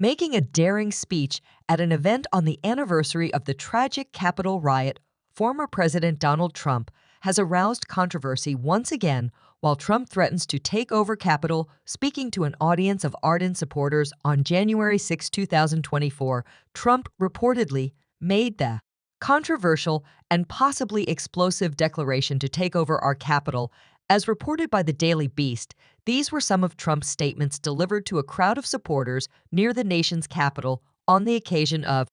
Making a daring speech at an event on the anniversary of the tragic Capitol riot, former President Donald Trump has aroused controversy once again while Trump threatens to take over Capitol. Speaking to an audience of ardent supporters on January 6, 2024, Trump reportedly made the controversial and possibly explosive declaration to take over our Capitol. As reported by the Daily Beast, these were some of Trump's statements delivered to a crowd of supporters near the nation's capital on the occasion of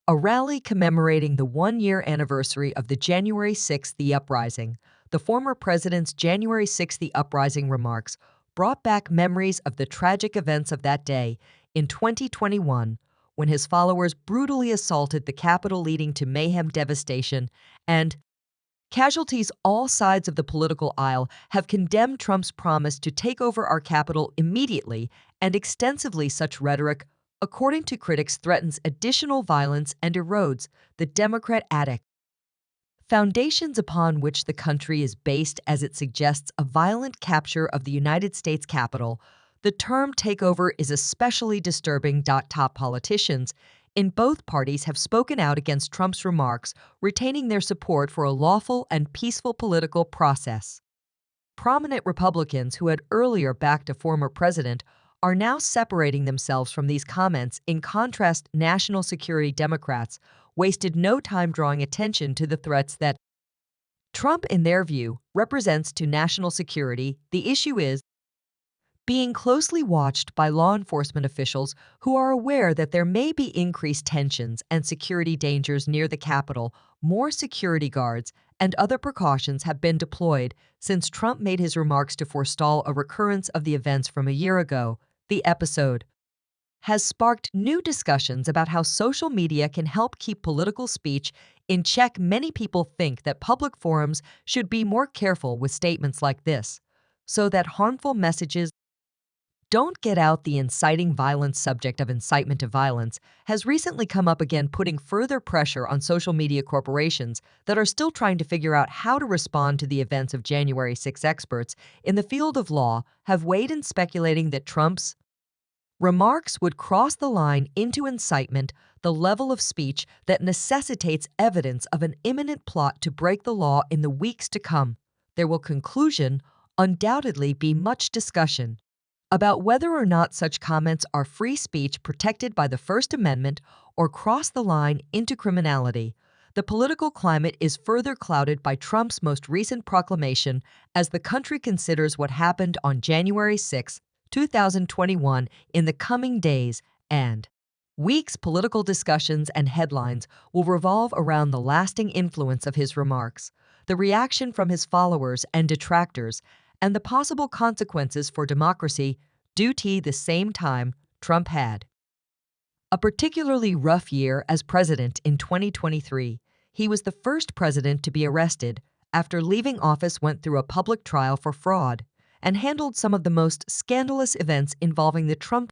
a rally commemorating the one-year anniversary of the January 6th uprising. The former president's January 6th uprising remarks brought back memories of the tragic events of that day in 2021, when his followers brutally assaulted the Capitol, leading to mayhem, devastation, and casualties. All sides of the political aisle have condemned Trump's promise to take over our Capitol immediately and extensively. Such rhetoric, according to critics, threatens additional violence and erodes the democratic foundations upon which the country is based, as it suggests a violent capture of the United States Capitol. The term takeover is especially disturbing. Top politicians in both parties have spoken out against Trump's remarks, retaining their support for a lawful and peaceful political process. Prominent Republicans who had earlier backed a former president are now separating themselves from these comments. In contrast, national security Democrats wasted no time drawing attention to the threats that Trump, in their view, represents to national security. The issue is being closely watched by law enforcement officials who are aware that there may be increased tensions and security dangers near the Capitol. More security guards and other precautions have been deployed since Trump made his remarks to forestall a recurrence of the events from a year ago. The episode has sparked new discussions about how social media can help keep political speech in check. Many people think that public forums should be more careful with statements like this, so that harmful messages don't get out. The inciting violence subject of incitement to violence has recently come up again, putting further pressure on social media corporations that are still trying to figure out how to respond to the events of January 6. Experts in the field of law have weighed in, speculating that Trump's remarks would cross the line into incitement, the level of speech that necessitates evidence of an imminent plot to break the law. In the weeks to come, there will undoubtedly be much discussion about whether or not such comments are free speech protected by the First Amendment or cross the line into criminality. The political climate is further clouded by Trump's most recent proclamation as the country considers what happened on January 6, 2021. In the coming days and weeks, political discussions and headlines will revolve around the lasting influence of his remarks, the reaction from his followers and detractors, and the possible consequences for democracy. Due to the same time, Trump had a particularly rough year as president in 2023. He was the first president to be arrested after leaving office, went through a public trial for fraud, and handled some of the most scandalous events involving the Trump